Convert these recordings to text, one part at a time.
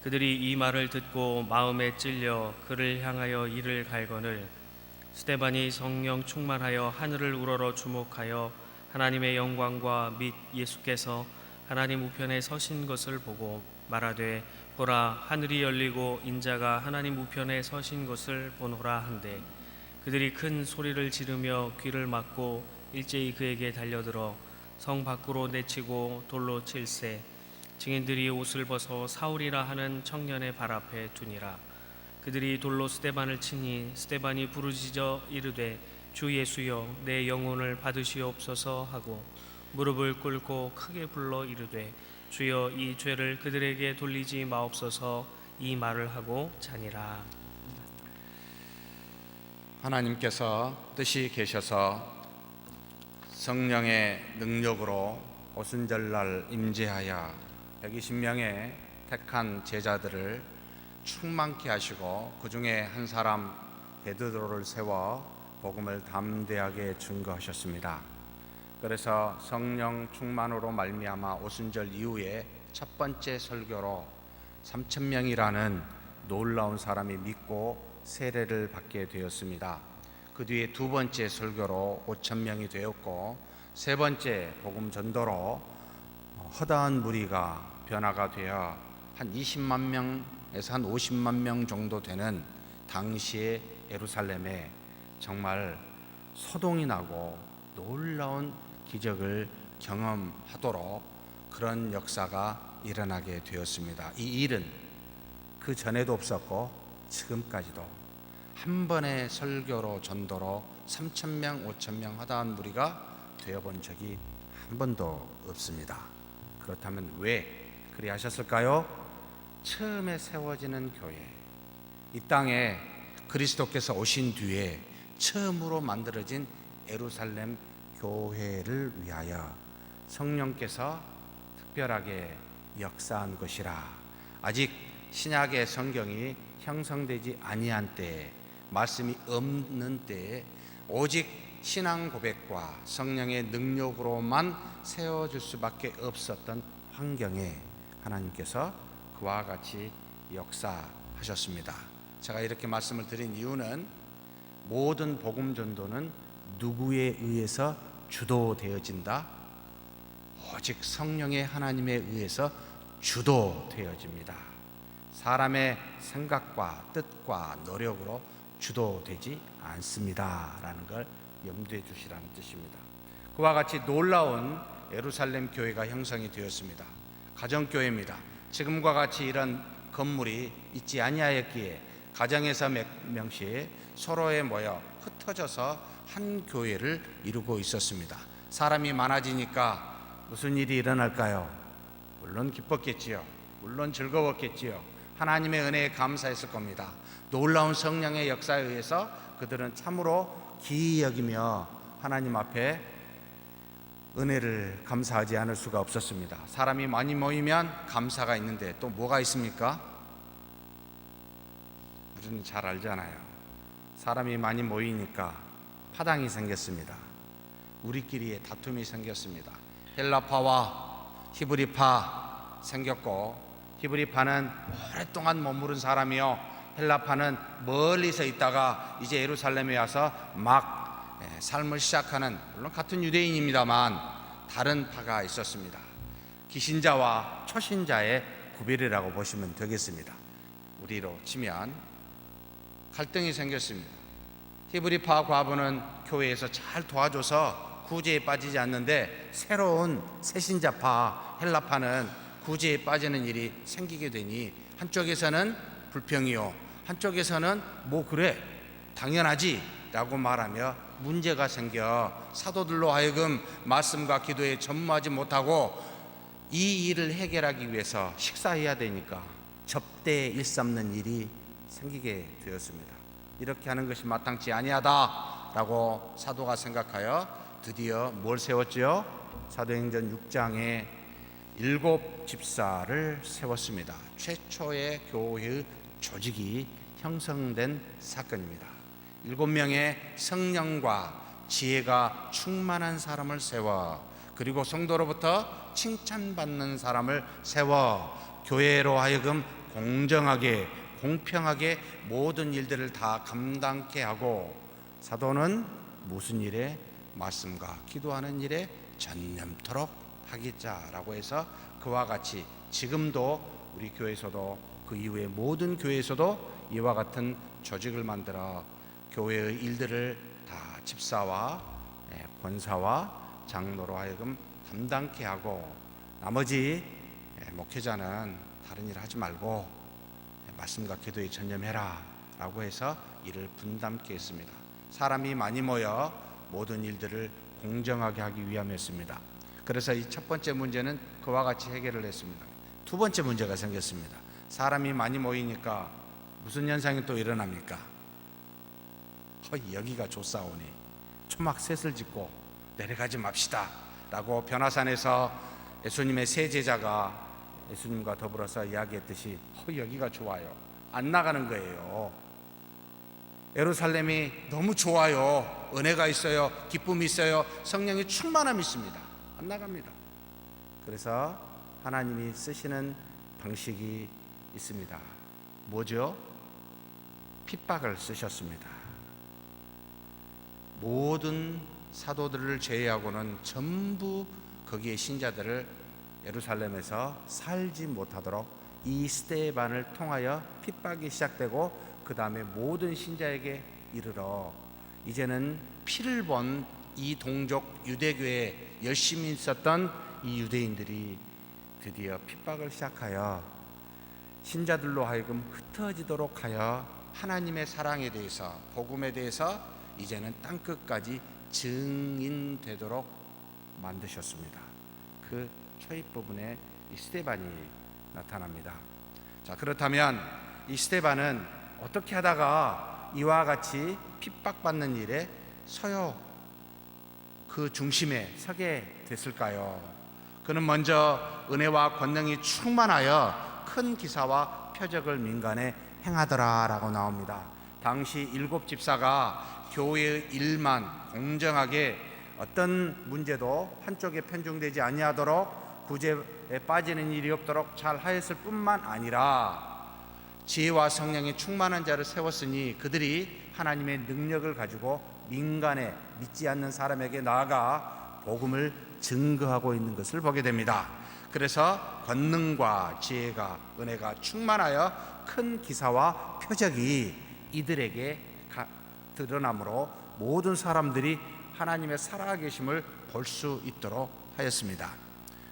그들이 이 말을 듣고 마음에 찔려 그를 향하여 이를 갈거늘 스데반이 성령 충만하여 하늘을 우러러 주목하여 하나님의 영광과 및 예수께서 하나님 우편에 서신 것을 보고 말하되 보라 하늘이 열리고 인자가 하나님 우편에 서신 것을 보노라 한데 그들이 큰 소리를 지르며 귀를 막고 일제히 그에게 달려들어 성 밖으로 내치고 돌로 칠세 증인들이 옷을 벗어 사울이라 하는 청년의 발 앞에 두니라. 그들이 돌로 스데반을 치니 스데반이 부르짖어 이르되 주 예수여 내 영혼을 받으시옵소서 하고 무릎을 꿇고 크게 불러 이르되 주여 이 죄를 그들에게 돌리지 마옵소서 이 말을 하고 자니라. 하나님께서 뜻이 계셔서 성령의 능력으로 오순절날 임재하여 120명의 택한 제자들을 충만케 하시고 그 중에 한 사람 베드로를 세워 복음을 담대하게 증거하셨습니다. 그래서 성령 충만으로 말미암아 오순절 이후에 첫 번째 설교로 3,000명이라는 놀라운 사람이 믿고 세례를 받게 되었습니다. 그 뒤에 두 번째 설교로 5,000명이 되었고 세 번째 복음 전도로 허다한 무리가 변화가 되어 한 20만 명에서 한 50만 명 정도 되는 당시의 예루살렘에 정말 소동이 나고 놀라운 기적을 경험하도록 그런 역사가 일어나게 되었습니다. 이 일은 그 전에도 없었고 지금까지도 한 번의 설교로 전도로 3,000명, 5,000명 허다한 무리가 되어본 적이 한 번도 없습니다. 그렇다면 왜 그리 하셨을까요? 처음에 세워지는 교회, 이 땅에 그리스도께서 오신 뒤에 처음으로 만들어진 예루살렘 교회를 위하여 성령께서 특별하게 역사한 것이라. 아직 신약의 성경이 형성되지 아니한 때에, 말씀이 없는 때에 오직 신앙 고백과 성령의 능력으로만 세워질 수밖에 없었던 환경에 하나님께서 그와 같이 역사하셨습니다. 제가 이렇게 말씀을 드린 이유는 모든 복음 전도는 누구에 의해서 주도되어진다? 오직 성령의 하나님에 의해서 주도되어집니다. 사람의 생각과 뜻과 노력으로 주도되지 않습니다 라는 걸 염두에 두시라는 뜻입니다. 그와 같이 놀라운 예루살렘 교회가 형성이 되었습니다. 가정교회입니다. 지금과 같이 이런 건물이 있지 아니하였기에 가정에서 몇 명씩 서로에 모여 흩어져서 한 교회를 이루고 있었습니다. 사람이 많아지니까 무슨 일이 일어날까요? 물론 기뻤겠지요. 물론 즐거웠겠지요. 하나님의 은혜에 감사했을 겁니다. 놀라운 성령의 역사에 의해서 그들은 참으로 기이 여기며 하나님 앞에 은혜를 감사하지 않을 수가 없었습니다. 사람이 많이 모이면 감사가 있는데 또 뭐가 있습니까? 우리는 잘 알잖아요. 사람이 많이 모이니까 파당이 생겼습니다. 우리끼리의 다툼이 생겼습니다. 헬라파와 히브리파 생겼고, 히브리파는 오랫동안 머무른 사람이요, 헬라파는 멀리서 있다가 이제 예루살렘에 와서 막 삶을 시작하는, 물론 같은 유대인입니다만 다른 파가 있었습니다. 기신자와 초신자의 구별이라고 보시면 되겠습니다. 우리로 치면 갈등이 생겼습니다. 히브리파 과부는 교회에서 잘 도와줘서 구제에 빠지지 않는데, 새로운 새신자파 헬라파는 구제에 빠지는 일이 생기게 되니 한쪽에서는 불평이요, 한쪽에서는 뭐 그래 당연하지 라고 말하며 문제가 생겨 사도들로 하여금 말씀과 기도에 전무하지 못하고 이 일을 해결하기 위해서 식사해야 되니까 접대 일삼는 일이 생기게 되었습니다. 이렇게 하는 것이 마땅치 아니하다라고 사도가 생각하여 드디어 뭘 세웠지요? 사도행전 6장에 7 집사를 세웠습니다. 최초의 교회의 조직이 형성된 사건입니다. 7명의 성령과 지혜가 충만한 사람을 세워, 그리고 성도로부터 칭찬받는 사람을 세워 교회로 하여금 공정하게 공평하게 모든 일들을 다 감당케 하고, 사도는 무슨 일에? 말씀과 기도하는 일에 전념토록 하겠자라고 해서 그와 같이 지금도 우리 교회에서도 그 이후에 모든 교회에서도 이와 같은 조직을 만들어 교회의 일들을 다 집사와 권사와 장로로 하여금 담당케 하고, 나머지 목회자는 다른 일 하지 말고 말씀과 기도에 전념해라 라고 해서 일을 분담케 했습니다. 사람이 많이 모여 모든 일들을 공정하게 하기 위함이었습니다. 그래서 이 첫 번째 문제는 그와 같이 해결을 했습니다. 두 번째 문제가 생겼습니다. 사람이 많이 모이니까 무슨 현상이 또 일어납니까? 여기가 좋사오니 초막 셋을 짓고 내려가지 맙시다 라고 변화산에서 예수님의 세 제자가 예수님과 더불어서 이야기했듯이 여기가 좋아요. 안 나가는 거예요. 예루살렘이 너무 좋아요. 은혜가 있어요. 기쁨이 있어요. 성령의 충만함이 있습니다. 안 나갑니다. 그래서 하나님이 쓰시는 방식이 있습니다. 뭐죠? 핍박을 쓰셨습니다. 모든 사도들을 제외하고는 전부 거기에 신자들을 예루살렘에서 살지 못하도록 이 스데반을 통하여 핍박이 시작되고, 그 다음에 모든 신자에게 이르러 이제는 피를 본 이 동족 유대교에 열심히 있었던 이 유대인들이 드디어 핍박을 시작하여 신자들로 하여금 흩어지도록 하여 하나님의 사랑에 대해서, 복음에 대해서 이제는 땅끝까지 증인되도록 만드셨습니다. 그 초입 부분에 이 스데반이 나타납니다. 자, 그렇다면 이 스데반은 어떻게 하다가 이와 같이 핍박받는 일에 서요 그 중심에 서게 됐을까요? 그는 먼저 은혜와 권능이 충만하여 큰 기사와 표적을 민간에 행하더라 라고 나옵니다. 당시 7 집사가 교회의 일만 공정하게 어떤 문제도 한쪽에 편중되지 아니하도록 구제에 빠지는 일이 없도록 잘 하였을 뿐만 아니라 지혜와 성령이 충만한 자를 세웠으니 그들이 하나님의 능력을 가지고 민간에 믿지 않는 사람에게 나아가 복음을 증거하고 있는 것을 보게 됩니다. 그래서 권능과 지혜가, 은혜가 충만하여 큰 기사와 표적이 이들에게 드러나므로 모든 사람들이 하나님의 살아계심을 볼 수 있도록 하였습니다.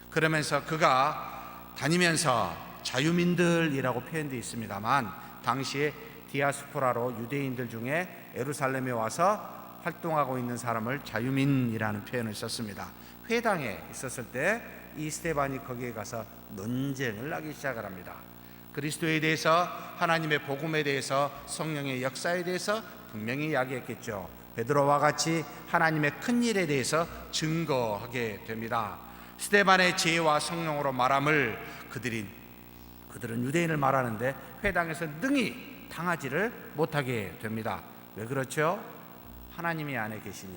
그러면서 그가 다니면서 자유민들이라고 표현되어 있습니다만, 당시에 디아스포라로 유대인들 중에 예루살렘에 와서 활동하고 있는 사람을 자유민이라는 표현을 썼습니다. 회당에 있었을 때 이 스데반이 거기에 가서 논쟁을 하기 시작을 합니다. 그리스도에 대해서, 하나님의 복음에 대해서, 성령의 역사에 대해서 분명히 이야기했겠죠. 베드로와 같이 하나님의 큰 일에 대해서 증거하게 됩니다. 스데반의 지혜와 성령으로 말함을 그들은 유대인을 말하는데 회당에서 능히 당하지를 못하게 됩니다. 왜 그렇죠? 하나님이 안에 계시니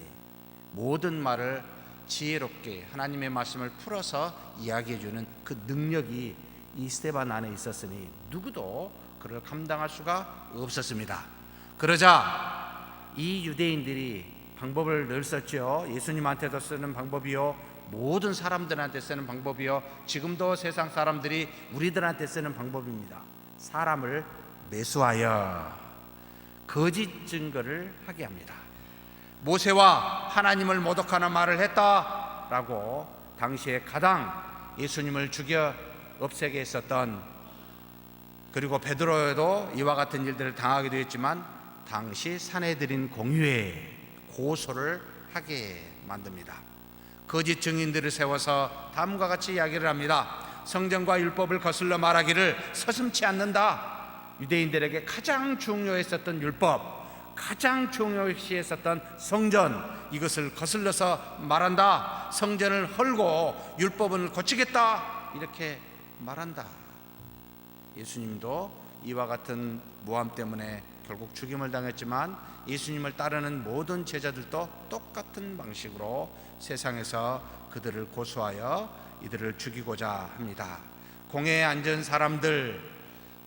모든 말을 지혜롭게 하나님의 말씀을 풀어서 이야기해주는 그 능력이 이 스데반 안에 있었으니 누구도 그를 감당할 수가 없었습니다. 그러자 이 유대인들이 방법을 늘 썼죠. 예수님한테도 쓰는 방법이요, 모든 사람들한테 쓰는 방법이요, 지금도 세상 사람들이 우리들한테 쓰는 방법입니다. 사람을 매수하여 거짓 증거를 하게 합니다. 모세와 하나님을 모독하는 말을 했다라고 당시에 가장 예수님을 죽여 없애게 했었던, 그리고 베드로에도 이와 같은 일들을 당하기도 했지만 당시 산헤드린 공회에 고소를 하게 만듭니다. 거짓 증인들을 세워서 다음과 같이 이야기를 합니다. 성경과 율법을 거슬러 말하기를 서슴지 않는다. 유대인들에게 가장 중요했었던 율법, 가장 중요시했었던 성전, 이것을 거슬러서 말한다. 성전을 헐고 율법을 고치겠다, 이렇게 말한다. 예수님도 이와 같은 모함 때문에 결국 죽임을 당했지만 예수님을 따르는 모든 제자들도 똑같은 방식으로 세상에서 그들을 고소하여 이들을 죽이고자 합니다. 공회에 앉은 사람들,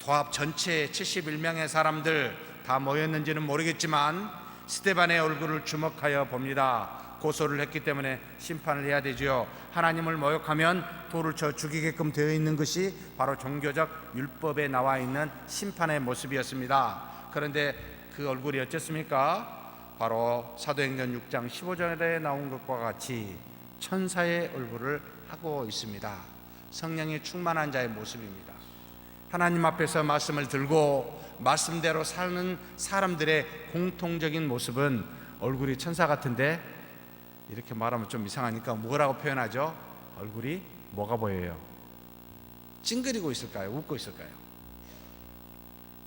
도합 전체 71명의 사람들 다 모였는지는 모르겠지만 스데반의 얼굴을 주목하여 봅니다. 고소를 했기 때문에 심판을 해야 되지요. 하나님을 모욕하면 돌을 쳐 죽이게끔 되어 있는 것이 바로 종교적 율법에 나와 있는 심판의 모습이었습니다. 그런데 그 얼굴이 어쨌습니까? 바로 사도행전 6장 15절에 나온 것과 같이 천사의 얼굴을 하고 있습니다. 성령이 충만한 자의 모습입니다. 하나님 앞에서 말씀을 들고 말씀대로 사는 사람들의 공통적인 모습은 얼굴이 천사 같은데, 이렇게 말하면 좀 이상하니까 뭐라고 표현하죠? 얼굴이 뭐가 보여요? 찡그리고 있을까요? 웃고 있을까요?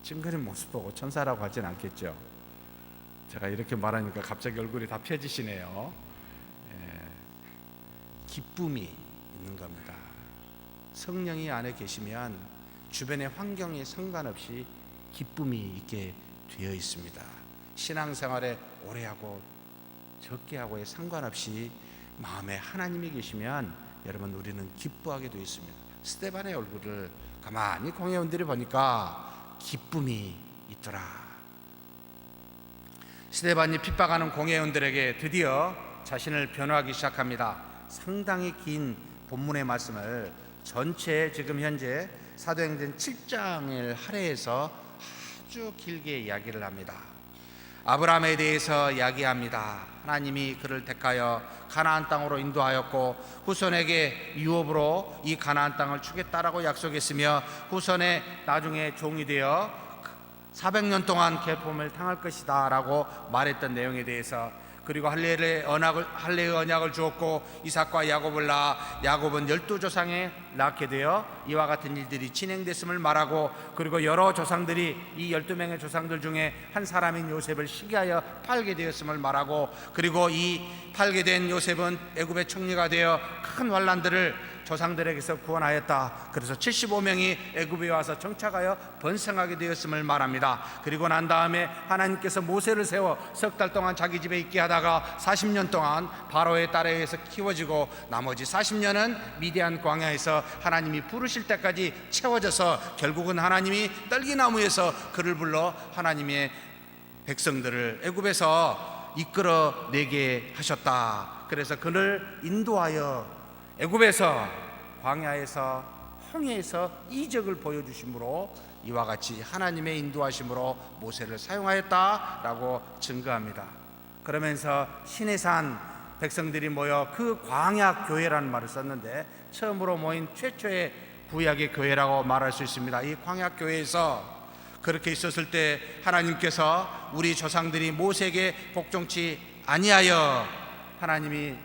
찡그린 모습 보고 천사라고 하진 않겠죠. 제가 이렇게 말하니까 갑자기 얼굴이 다 펴지시네요. 기쁨이 있는 겁니다. 성령이 안에 계시면 주변의 환경에 상관없이 기쁨이 있게 되어 있습니다. 신앙생활에 오래 하고 적게 하고에 상관없이 마음에 하나님이 계시면 여러분 우리는 기뻐하게 되어 있습니다. 스데반의 얼굴을 가만히 공회원들이 보니까 기쁨이 있더라. 스데반이 핍박하는 공회원들에게 드디어 자신을 변호하기 시작합니다. 상당히 긴 본문의 말씀을 전체 지금 현재 사도행전 7장을 할애해서 아주 길게 이야기를 합니다. 아브라함에 대해서 이야기합니다. 하나님이 그를 택하여 가나안 땅으로 인도하였고 후손에게 유업으로 이 가나안 땅을 주겠다라고 약속했으며 후손에 나중에 종이 되어 400년 동안 계품을 당할 것이다 라고 말했던 내용에 대해서, 그리고 할례의 언약을 주었고 이삭과 야곱을 낳아 야곱은 12조상에 낳게 되어 이와 같은 일들이 진행됐음을 말하고, 그리고 여러 조상들이 이 12명의 조상들 중에 한 사람인 요셉을 시기하여 팔게 되었음을 말하고, 그리고 이 팔게 된 요셉은 애굽의 총리가 되어 큰 환난들을 조상들에게서 구원하였다. 그래서 75명이 애굽에 와서 정착하여 번성하게 되었음을 말합니다. 그리고 난 다음에 하나님께서 모세를 세워 석 달 동안 자기 집에 있게 하다가 40년 동안 바로의 딸에 의해서 키워지고 나머지 40년은 미디안 광야에서 하나님이 부르실 때까지 채워져서 결국은 하나님이 떨기나무에서 그를 불러 하나님의 백성들을 애굽에서 이끌어내게 하셨다. 그래서 그를 인도하여 애굽에서 광야에서 홍해에서 이적을 보여주심으로 이와 같이 하나님의 인도하심으로 모세를 사용하였다라고 증거합니다. 그러면서 시내산 백성들이 모여 그 광야 교회라는 말을 썼는데 처음으로 모인 최초의 구약의 교회라고 말할 수 있습니다. 이 광야 교회에서 그렇게 있었을 때 하나님께서 우리 조상들이 모세에게 복종치 아니하여 하나님이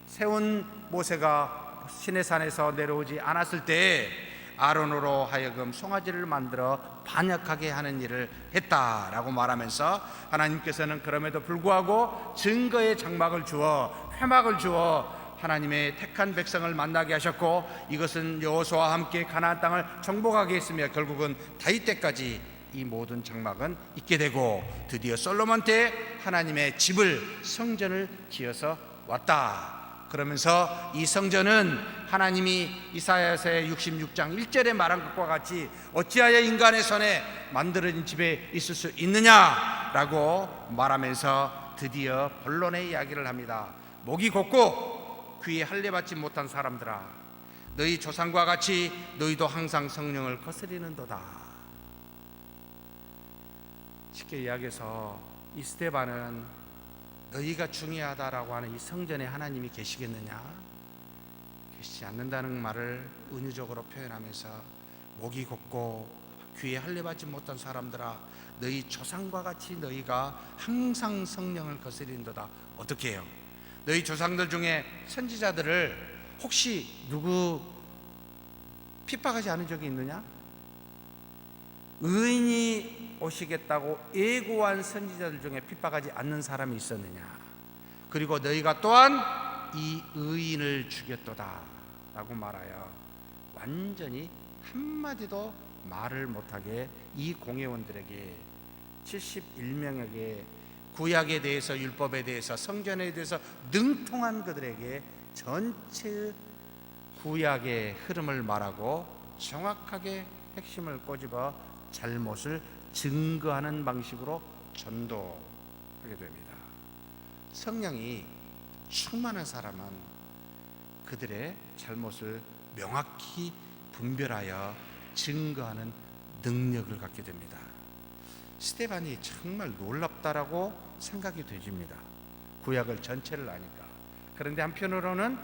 세운 모세가 시내산에서 내려오지 않았을 때 아론으로 하여금 송아지를 만들어 반역하게 하는 일을 했다라고 말하면서 하나님께서는 그럼에도 불구하고 증거의 장막을 주어 회막을 주어 하나님의 택한 백성을 만나게 하셨고, 이것은 여호수아와 함께 가나안 땅을 정복하게 했으며 결국은 다윗 때까지 이 모든 장막은 있게 되고 드디어 솔로몬 때 하나님의 집을 성전을 지어서 왔다. 그러면서 이 성전은 하나님이 이사야서의 66장 1절에 말한 것과 같이 어찌하여 인간의 손에 만들어진 집에 있을 수 있느냐라고 말하면서 드디어 본론의 이야기를 합니다. 목이 곧고 귀에 할례받지 못한 사람들아, 너희 조상과 같이 너희도 항상 성령을 거스리는도다. 쉽게 이야기해서 이 스데반은 너희가 중요하다라고 하는 이 성전에 하나님이 계시겠느냐? 계시지 않는다는 말을 은유적으로 표현하면서 목이 곧고 귀에 할례받지 못한 사람들아, 너희 조상과 같이 너희가 항상 성령을 거스린도다. 어떻게 해요? 너희 조상들 중에 선지자들을 혹시 누구 핍박하지 않은 적이 있느냐? 의인이 오시겠다고 예고한 선지자들 중에 핍박하지 않는 사람이 있었느냐? 그리고 너희가 또한 이 의인을 죽였도다 라고 말하여 완전히 한마디도 말을 못하게 이 공회원들에게 71명에게 구약에 대해서, 율법에 대해서, 성전에 대해서 능통한 그들에게 전체 구약의 흐름을 말하고 정확하게 핵심을 꼬집어 잘못을 증거하는 방식으로 전도하게 됩니다. 성령이 충만한 사람은 그들의 잘못을 명확히 분별하여 증거하는 능력을 갖게 됩니다. 스데반이 정말 놀랍다라고 생각이 되집니다. 구약을 전체를 아니까. 그런데 한편으로는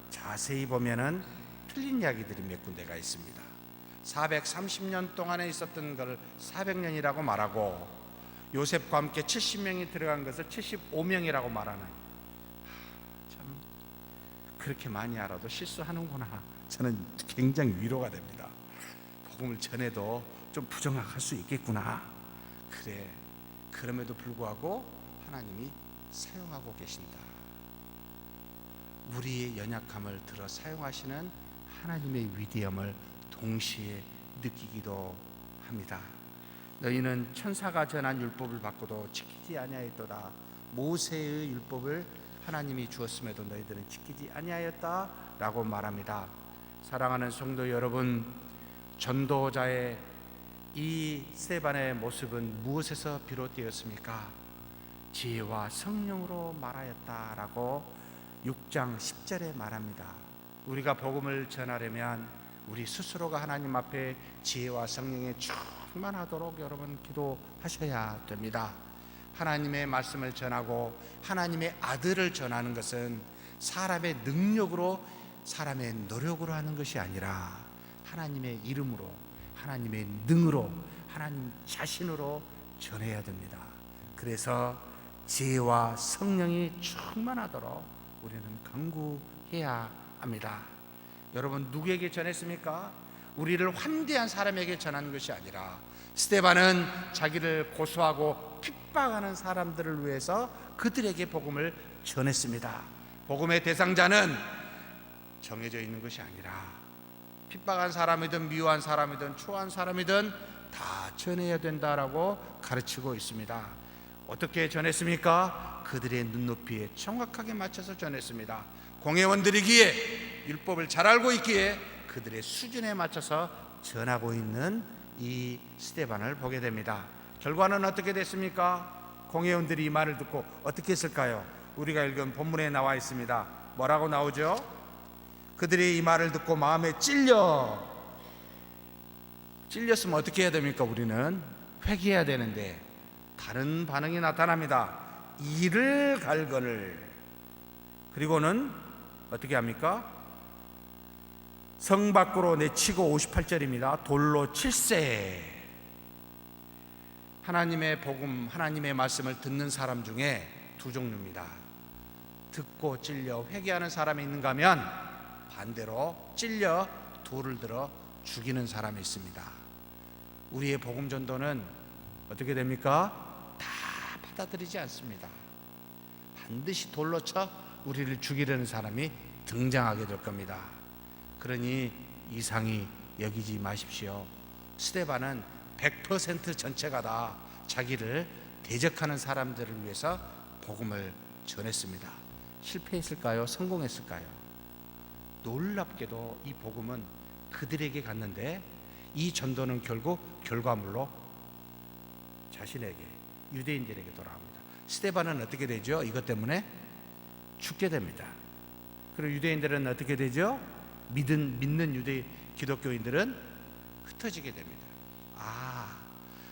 자세히 보면은 틀린 이야기들이 몇 군데가 있습니다. 430년 동안에 있었던 것을 400년이라고 말하고 요셉과 함께 70명이 들어간 것을 75명이라고 말하는, 참 그렇게 많이 알아도 실수하는구나. 저는 굉장히 위로가 됩니다. 복음을 전해도 좀 부정할 수 있겠구나. 그래, 그럼에도 불구하고 하나님이 사용하고 계신다. 우리의 연약함을 들어 사용하시는 하나님의 위대함을 동시에 느끼기도 합니다. 너희는 천사가 전한 율법을 받고도 지키지 아니하였도다. 모세의 율법을 하나님이 주었음에도 너희들은 지키지 아니하였다라고 말합니다. 사랑하는 성도 여러분, 전도자의 이 스데반의 모습은 무엇에서 비롯되었습니까? 지혜와 성령으로 말하였다라고 6장 10절에 말합니다. 우리가 복음을 전하려면 우리 스스로가 하나님 앞에 지혜와 성령에 충만하도록 여러분 기도하셔야 됩니다. 하나님의 말씀을 전하고 하나님의 아들을 전하는 것은 사람의 능력으로, 사람의 노력으로 하는 것이 아니라 하나님의 이름으로, 하나님의 능으로, 하나님 자신으로 전해야 됩니다. 그래서 지혜와 성령이 충만하도록 우리는 간구해야 합니다. 여러분, 누구에게 전했습니까? 우리를 환대한 사람에게 전하는 것이 아니라 스데반은 자기를 고소하고 핍박하는 사람들을 위해서 그들에게 복음을 전했습니다. 복음의 대상자는 정해져 있는 것이 아니라 핍박한 사람이든 미워한 사람이든 추한 사람이든 다 전해야 된다라고 가르치고 있습니다. 어떻게 전했습니까? 그들의 눈높이에 정확하게 맞춰서 전했습니다. 공회원들이기에, 율법을 잘 알고 있기에 그들의 수준에 맞춰서 전하고 있는 이 스데반을 보게 됩니다. 결과는 어떻게 됐습니까? 공회원들이 이 말을 듣고 어떻게 했을까요? 우리가 읽은 본문에 나와 있습니다. 뭐라고 나오죠? 그들이 이 말을 듣고 마음에 찔렸으면 어떻게 해야 됩니까? 우리는 회개해야 되는데 다른 반응이 나타납니다. 이를 갈거늘. 그리고는 어떻게 합니까? 성 밖으로 내치고 58절입니다. 돌로 칠세. 하나님의 복음, 하나님의 말씀을 듣는 사람 중에 두 종류입니다. 듣고 찔려 회개하는 사람이 있는가 하면 반대로 찔려 돌을 들어 죽이는 사람이 있습니다. 우리의 복음 전도는 어떻게 됩니까? 다 받아들이지 않습니다. 반드시 돌로 쳐 우리를 죽이려는 사람이 등장하게 될 겁니다. 그러니 이상히 여기지 마십시오. 스데반은 100% 전체가 다 자기를 대적하는 사람들을 위해서 복음을 전했습니다. 실패했을까요? 성공했을까요? 놀랍게도 이 복음은 그들에게 갔는데 이 전도는 결국 결과물로 자신에게, 유대인들에게 돌아옵니다. 스데반은 어떻게 되죠? 이것 때문에 죽게 됩니다. 그리고 유대인들은 어떻게 되죠? 믿는 유대 기독교인들은 흩어지게 됩니다.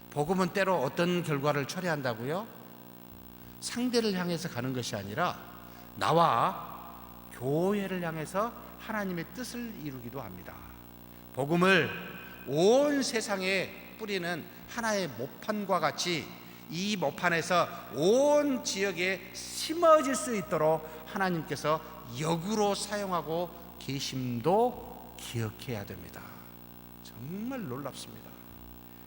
복음은 때로 어떤 결과를 초래한다고요? 상대를 향해서 가는 것이 아니라 나와 교회를 향해서 하나님의 뜻을 이루기도 합니다. 복음을 온 세상에 뿌리는 하나의 모판과 같이 이 모판에서 온 지역에 심어질 수 있도록 하나님께서 역으로 사용하고 계심도 기억해야 됩니다. 정말 놀랍습니다.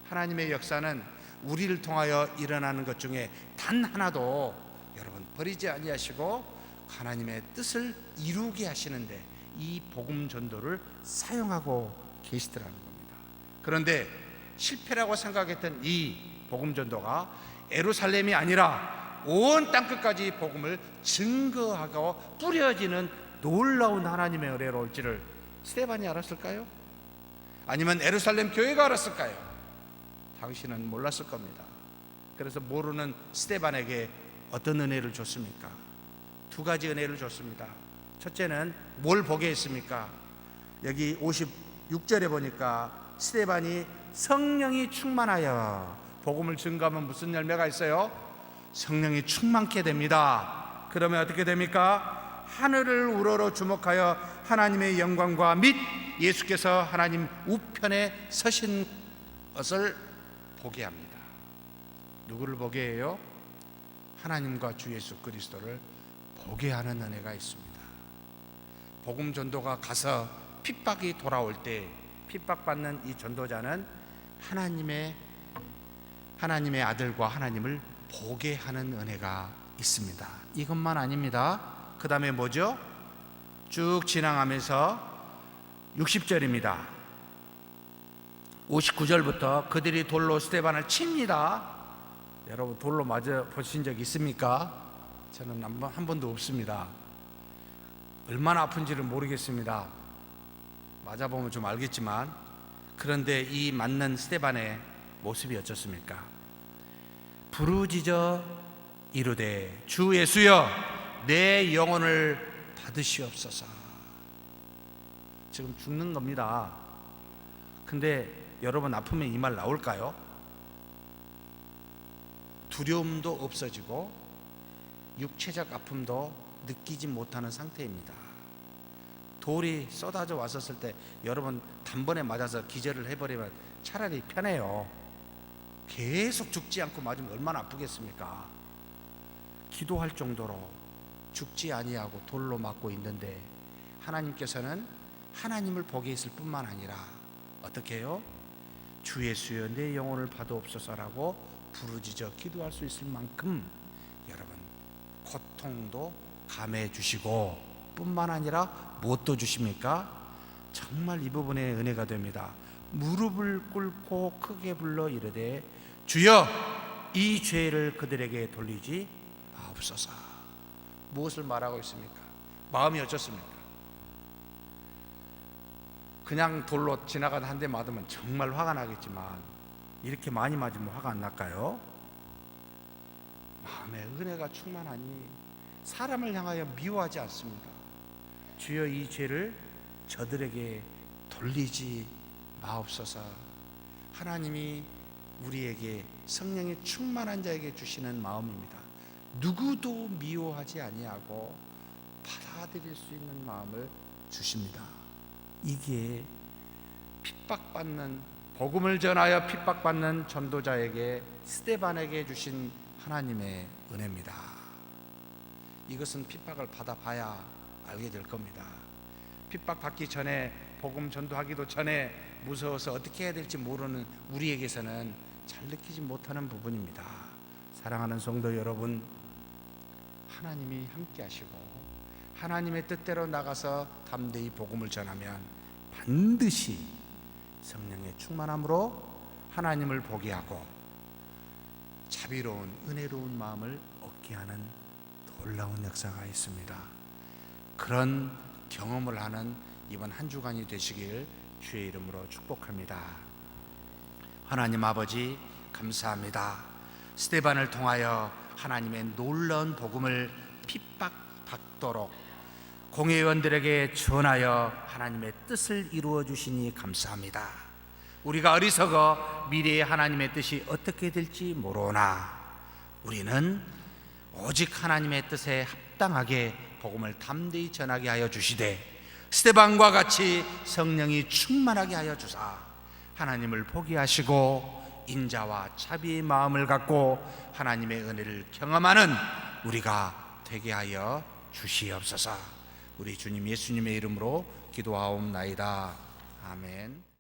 하나님의 역사는 우리를 통하여 일어나는 것 중에 단 하나도 여러분 버리지 아니하시고 하나님의 뜻을 이루게 하시는데 이 복음 전도를 사용하고 계시더라는 겁니다. 그런데 실패라고 생각했던 이 복음 전도가 예루살렘이 아니라 온 땅끝까지 복음을 증거하고 뿌려지는 놀라운 하나님의 은혜로 올지를 스데반이 알았을까요? 아니면 예루살렘 교회가 알았을까요? 당신은 몰랐을 겁니다. 그래서 모르는 스데반에게 어떤 은혜를 줬습니까? 두 가지 은혜를 줬습니다. 첫째는 뭘 보게 했습니까? 여기 56절에 보니까 스데반이 성령이 충만하여, 복음을 증거하면 무슨 열매가 있어요? 성령이 충만케 됩니다. 그러면 어떻게 됩니까? 하늘을 우러러 주목하여 하나님의 영광과 및 예수께서 하나님 우편에 서신 것을 보게 합니다. 누구를 보게 해요? 하나님과 주 예수 그리스도를 보게 하는 은혜가 있습니다. 복음 전도가 가서 핍박이 돌아올 때 핍박받는 이 전도자는 하나님의 아들과 하나님을 보게 하는 은혜가 있습니다. 이것만 아닙니다. 그 다음에 뭐죠? 쭉 지나가면서 60절입니다. 59절부터 그들이 돌로 스데반을 칩니다. 여러분 돌로 맞아 보신 적 있습니까? 저는 한 번도 없습니다. 얼마나 아픈지를 모르겠습니다. 맞아보면 좀 알겠지만, 그런데 이 맞는 스데반의 모습이 어떻습니까? 부르짖어 이르되 주 예수여 내 영혼을 받으시옵소서. 지금 죽는 겁니다. 근데 여러분 아프면 이 말 나올까요? 두려움도 없어지고 육체적 아픔도 느끼지 못하는 상태입니다. 돌이 쏟아져 왔었을 때 여러분 단번에 맞아서 기절을 해버리면 차라리 편해요. 계속 죽지 않고 맞으면 얼마나 아프겠습니까? 기도할 정도로 죽지 아니하고 돌로 맞고 있는데 하나님께서는 하나님을 보게 했을 뿐만 아니라 어떻게 해요? 주 예수여 내 영혼을 받아옵소서라고 부르짖어 기도할 수 있을 만큼 여러분 고통도 감해 주시고 뿐만 아니라 무엇도 주십니까? 정말 이 부분에 은혜가 됩니다. 무릎을 꿇고 크게 불러 이르되 주여 이 죄를 그들에게 돌리지 마옵소서. 무엇을 말하고 있습니까? 마음이 어떻습니까? 그냥 돌로 지나가다 한 대 맞으면 정말 화가 나겠지만 이렇게 많이 맞으면 화가 안 날까요? 마음에 은혜가 충만하니 사람을 향하여 미워하지 않습니다. 주여 이 죄를 저들에게 돌리지 마옵소서. 하나님이 우리에게 성령이 충만한 자에게 주시는 마음입니다. 누구도 미워하지 아니하고 받아들일 수 있는 마음을 주십니다. 이게 핍박받는, 복음을 전하여 핍박받는 전도자에게, 스데반에게 주신 하나님의 은혜입니다. 이것은 핍박을 받아봐야 알게 될 겁니다. 핍박받기 전에, 복음 전도하기도 전에 무서워서 어떻게 해야 될지 모르는 우리에게서는 잘 느끼지 못하는 부분입니다. 사랑하는 성도 여러분, 하나님이 함께 하시고 하나님의 뜻대로 나가서 담대히 복음을 전하면 반드시 성령의 충만함으로 하나님을 보게 하고 자비로운 은혜로운 마음을 얻게 하는 놀라운 역사가 있습니다. 그런 경험을 하는 이번 한 주간이 되시길 주의 이름으로 축복합니다. 하나님 아버지 감사합니다. 스데반을 통하여 하나님의 놀라운 복음을 핍박받도록 공회의원들에게 전하여 하나님의 뜻을 이루어 주시니 감사합니다. 우리가 어리석어 미래의 하나님의 뜻이 어떻게 될지 모르나 우리는 오직 하나님의 뜻에 합당하게 복음을 담대히 전하게 하여 주시되 스데반과 같이 성령이 충만하게 하여 주사 하나님을 포기하시고 인자와 자비의 마음을 갖고 하나님의 은혜를 경험하는 우리가 되게 하여 주시옵소서. 우리 주님 예수님의 이름으로 기도하옵나이다. 아멘.